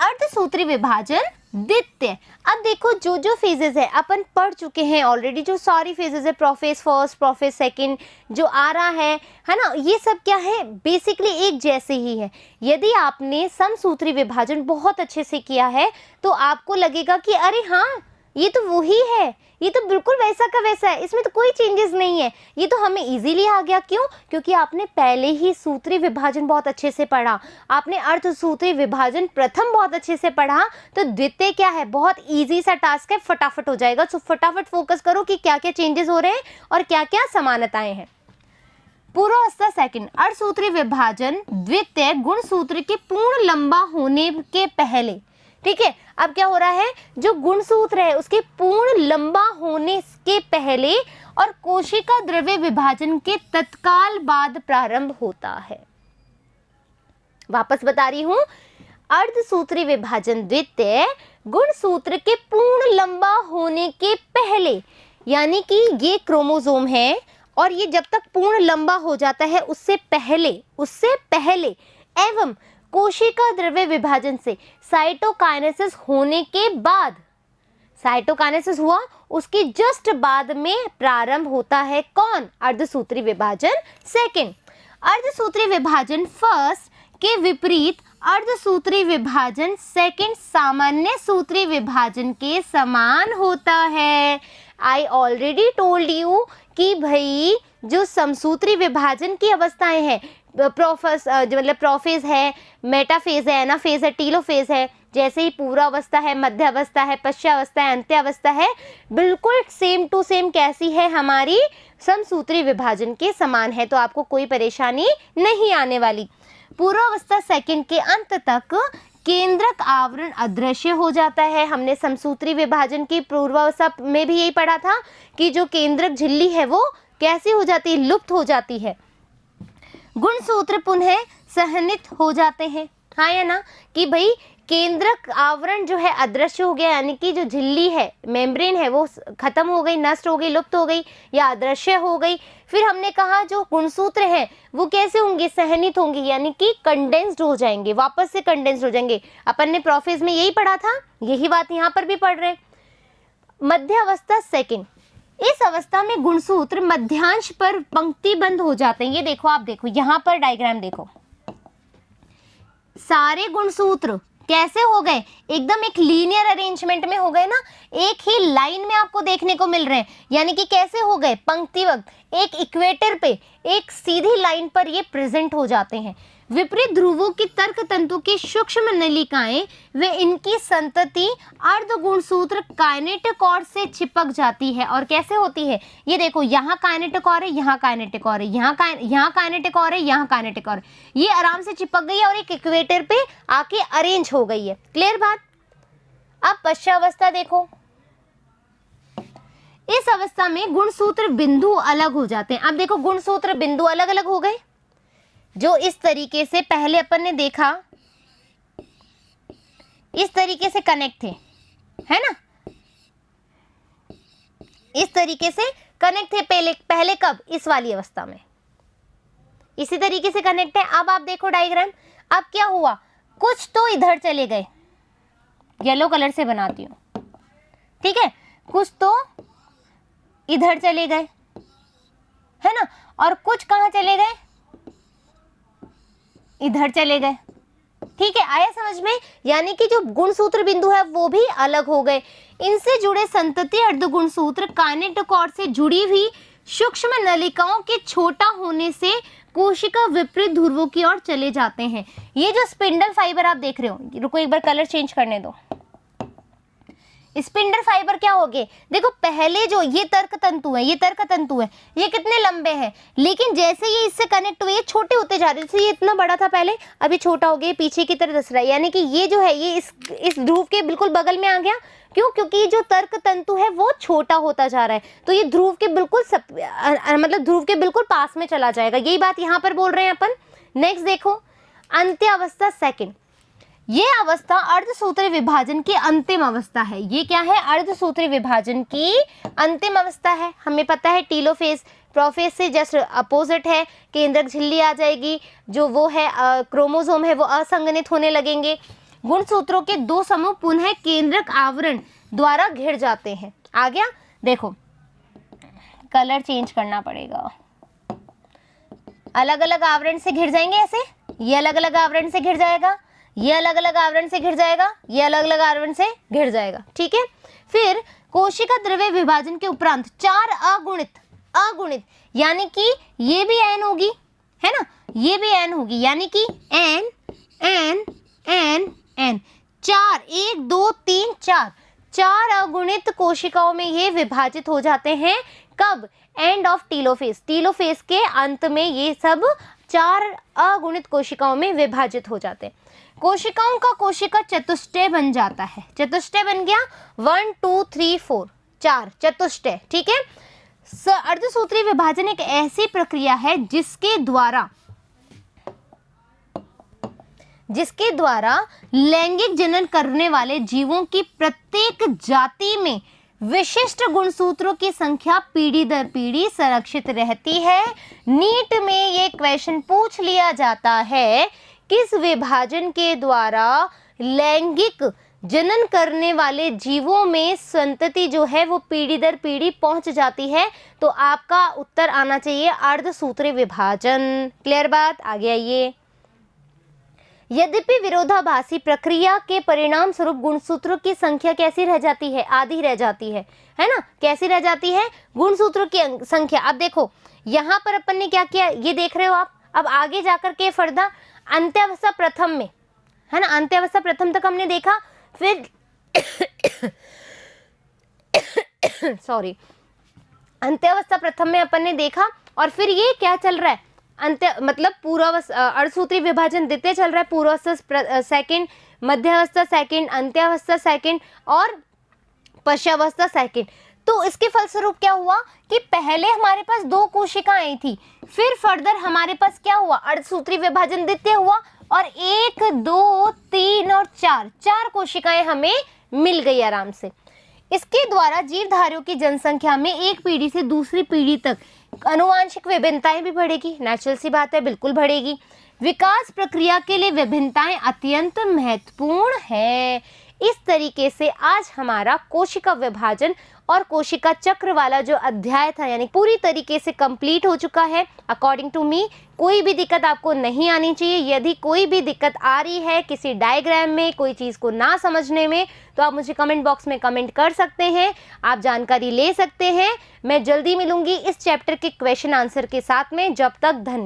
अर्धसूत्री विभाजन द्वितीय। अब देखो जो जो फेजेस है अपन पढ़ चुके हैं ऑलरेडी, जो सारी फेजेस है, प्रोफेज फर्स्ट, प्रोफेज सेकंड जो आ रहा है ना, ये सब क्या है, बेसिकली एक जैसे ही है। यदि आपने समसूत्री विभाजन बहुत अच्छे से किया है तो आपको लगेगा कि अरे हाँ ये तो वही है, ये तो बिल्कुल वैसा का वैसा है, इसमें तो कोई चेंजेस नहीं है, ये तो हमें इजीली आ गया। क्यों? क्योंकि आपने पहले ही सूत्री विभाजन बहुत अच्छे से पढ़ा, आपने अर्धसूत्री विभाजन प्रथम बहुत अच्छे से पढ़ा, तो द्वितीय क्या है, बहुत इजी सा टास्क है, फटाफट हो जाएगा। तो फटाफट फोकस करो कि क्या क्या चेंजेस हो रहे हैं और क्या क्या समानताएं हैं। पूर्वावस्था सेकंड, अर्धसूत्री विभाजन द्वितीय गुणसूत्र के पूर्ण लंबा होने के पहले। ठीक है, अब क्या हो रहा है, जो गुणसूत्र है उसके पूर्ण लंबा होने के पहले और कोशिका द्रव्य विभाजन के तत्काल बाद प्रारंभ होता है। वापस बता रही हूं, अर्धसूत्री विभाजन द्वितीय गुणसूत्र के पूर्ण लंबा होने के पहले, यानी कि ये क्रोमोसोम है और ये जब तक पूर्ण लंबा हो जाता है उससे पहले एवं कोशिका द्रव्य विभाजन से साइटोकाइनेसिस होने के बाद, साइटोकाइनेसिस हुआ उसके जस्ट बाद में प्रारंभ होता है कौन, अर्धसूत्री विभाजन सेकंड। अर्धसूत्री विभाजन फर्स्ट के विपरीत अर्धसूत्री विभाजन सेकंड सामान्य सूत्री विभाजन के समान होता है। आई ऑलरेडी टोल्ड यू कि भाई जो समसूत्री विभाजन की अवस्थाएं हैं, मतलब प्रोफेज है, मेटाफेज है, एनाफेज है, टीलोफेज है, जैसे ही पूर्वावस्था है, मध्य अवस्था है, पश्चावस्था है, अंत्य अवस्था है, बिल्कुल सेम टू सेम कैसी है, हमारी समसूत्री विभाजन के समान है। तो आपको कोई परेशानी नहीं आने वाली। पूर्वावस्था सेकंड के अंत तक केंद्रक आवरण अदृश्य हो जाता है। हमने समसूत्री विभाजन की पूर्वावस्था में भी यही पढ़ा था कि जो केंद्रक झिल्ली है वो कैसी हो जाती है, लुप्त हो जाती है। गुणसूत्र पुनः सहनित हो जाते हैं, हाँ या ना, कि भाई केंद्रक आवरण जो है अदृश्य हो गया, यानी कि जो झिल्ली है, मेम्ब्रेन है, वो खत्म हो गई, नष्ट हो गई, लुप्त हो गई या अदृश्य हो गई। फिर हमने कहा जो गुणसूत्र है वो कैसे होंगे, सहनित होंगे, यानी कि कंडेंस्ड हो जाएंगे, वापस से कंडेंस्ड हो जाएंगे। अपन ने प्रोफेज में यही पढ़ा था, यही बात यहाँ पर भी पढ़ रहे हैं। मध्य अवस्था सेकंड, इस अवस्था में गुणसूत्र मध्यांश पर पंक्तिबंद हो जाते हैं। ये देखो, आप देखो यहाँ पर डायग्राम देखो, सारे गुणसूत्र कैसे हो गए, एकदम एक लीनियर अरेंजमेंट में हो गए ना, एक ही लाइन में आपको देखने को मिल रहे हैं, यानी कि कैसे हो गए, पंक्तिबद्ध, एक इक्वेटर पे एक सीधी लाइन पर ये प्रेजेंट हो जाते हैं। विपरीत ध्रुवों की तर्क तंतु की सूक्ष्म नलिकाएं व इनकी संतति अर्ध गुणसूत्र काइनेटोकॉर से चिपक जाती है। और कैसे होती है, ये देखो, यहाँ काइनेटोकॉर है, यहाँ काइनेटोकॉर है, यहाँ काइनेटोकॉर है, यहाँ काइनेटोकॉर है, ये आराम से चिपक गई है और एक इक्वेटर पे आके अरेंज हो गई है। क्लियर बात। अब पश्चावस्था देखो, इस अवस्था में गुणसूत्र बिंदु अलग हो जाते हैं। अब देखो, गुणसूत्र बिंदु अलग अलग हो गए, जो इस तरीके से पहले अपन ने देखा, इस तरीके से कनेक्ट थे, है ना, इस तरीके से कनेक्ट थे पहले कब, इस वाली अवस्था में इसी तरीके से कनेक्ट है। अब आप देखो डायग्राम, अब क्या हुआ, कुछ तो इधर चले गए, येलो कलर से बनाती हूं, ठीक है, कुछ तो इधर चले गए, है ना, और कुछ कहां चले गए, इधर चले गए। ठीक है, आया समझ में, यानी कि जो गुणसूत्र बिंदु है वो भी अलग हो गए। इनसे जुड़े संतति अर्ध गुणसूत्र काइनेटोकॉर से जुड़ी हुई सूक्ष्म नलिकाओं के छोटा होने से कोशिका विपरीत ध्रुवों की ओर चले जाते हैं। ये जो स्पिंडल फाइबर आप देख रहे हो, रुको एक बार कलर चेंज करने दो, स्पिंडल फाइबर क्या हो गए, देखो पहले जो ये तर्क तंतु है, ये कितने लंबे हैं, लेकिन जैसे ये इससे कनेक्ट हुए ये छोटे होते जा रहे हैं। जैसे ये इतना बड़ा था पहले, अभी छोटा हो गया, पीछे की तरफ धस रहा है, यानी कि ये जो है ये इस ध्रुव के बिल्कुल बगल में आ गया। क्यों? क्योंकि जो तर्क तंतु है वो छोटा होता जा रहा है, तो ये ध्रुव के बिल्कुल मतलब ध्रुव के बिल्कुल पास में चला जाएगा। यही बात यहाँ पर बोल रहे हैं अपन। नेक्स्ट देखो, अंत्य अवस्था सेकंड, ये अवस्था अर्धसूत्री विभाजन की अंतिम अवस्था है। ये क्या है, अर्धसूत्री विभाजन की अंतिम अवस्था है। हमें पता है टीलोफेज प्रोफेज से जस्ट अपोजिट है, केंद्रक झिल्ली आ जाएगी, जो वो है क्रोमोसोम है वो असंगठित होने लगेंगे, गुणसूत्रों के दो समूह पुनः केंद्रक आवरण द्वारा घिर जाते हैं। आ गया, देखो कलर चेंज करना पड़ेगा, अलग अलग आवरण से घिर जाएंगे ऐसे, ये अलग अलग आवरण से घिर जाएगा, ये अलग अलग आवरण से घिर जाएगा, ये अलग अलग आवरण से घिर जाएगा, ठीक है। फिर कोशिका द्रव्य विभाजन के उपरांत 4 अगुणित यानी कि ये भी एन होगी, है ना, ये भी एन होगी, यानी कि एन एन एन एन 4, 1 2 3 4 अगुणित कोशिकाओं में ये विभाजित हो जाते हैं। कब? एंड ऑफ टीलोफेज, टीलोफेज के अंत में ये सब 4 अगुणित कोशिकाओं में विभाजित हो जाते हैं। कोशिकाओं का कोशिका चतुष्टय बन जाता है, चतुष्टय बन गया, 1 2 3 4 4 चतुष्टय, ठीक है। अर्धसूत्री विभाजन एक ऐसी प्रक्रिया है जिसके द्वारा लैंगिक जनन करने वाले जीवों की प्रत्येक जाति में विशिष्ट गुणसूत्रों की संख्या पीढ़ी दर पीढ़ी संरक्षित रहती है। नीट में ये क्वेश्चन पूछ लिया जाता है, किस विभाजन के द्वारा लैंगिक जनन करने वाले जीवों में संतति जो है वो पीढ़ी दर पीढ़ी पहुंच जाती है, तो आपका उत्तर आना चाहिए अर्धसूत्री विभाजन। क्लियर बात? आगे आइए। यद्यपि विरोधाभासी प्रक्रिया के परिणाम स्वरूप गुणसूत्रों की संख्या कैसी रह जाती है? आधी रह जाती है ना, कैसी रह जाती है? गुणसूत्रों की संख्या। अब देखो यहाँ पर अपन ने क्या किया, ये देख रहे हो आप। अब आगे जाकर के फर्दा अंत्यावस्था प्रथम में, है ना, अंत्यावस्था प्रथम तक हमने देखा, फिर सॉरी, अंत्यावस्था प्रथम में अपन ने देखा, और फिर ये क्या चल रहा है, अंत्य मतलब पूर्वावस्था, अर्धसूत्री विभाजन द्वितीय चल रहा है, पूर्वावस्था सेकंड, मध्यावस्था सेकंड, अंत्यावस्था सेकंड और पश्चावस्था सेकंड। तो इसके फलस्वरूप क्या हुआ कि पहले हमारे पास 2 कोशिकाएं आई थी, फिर फर्दर हमारे पास क्या हुआ, अर्धसूत्री विभाजन द्वितीय हुआ, और 1 2 3 और 4 कोशिकाएं हमें मिल गई आराम से। इसके द्वारा जीवधारियों की जनसंख्या में एक पीढ़ी से दूसरी पीढ़ी तक आनुवांशिक विभिन्नताएं भी बढ़ेगी, नेचुरल सी बात है, बिल्कुल बढ़ेगी। विकास प्रक्रिया के लिए विभिन्नताएं अत्यंत महत्वपूर्ण है। इस तरीके से आज हमारा कोशिका विभाजन और कोशिका चक्र वाला जो अध्याय था यानी पूरी तरीके से कंप्लीट हो चुका है। अकॉर्डिंग टू मी कोई भी दिक्कत आपको नहीं आनी चाहिए। यदि कोई भी दिक्कत आ रही है किसी डायग्राम में, कोई चीज़ को ना समझने में, तो आप मुझे कमेंट बॉक्स में कमेंट कर सकते हैं, आप जानकारी ले सकते हैं। मैं जल्दी मिलूंगी इस चैप्टर के क्वेश्चन आंसर के साथ में। जब तक धन्यवाद।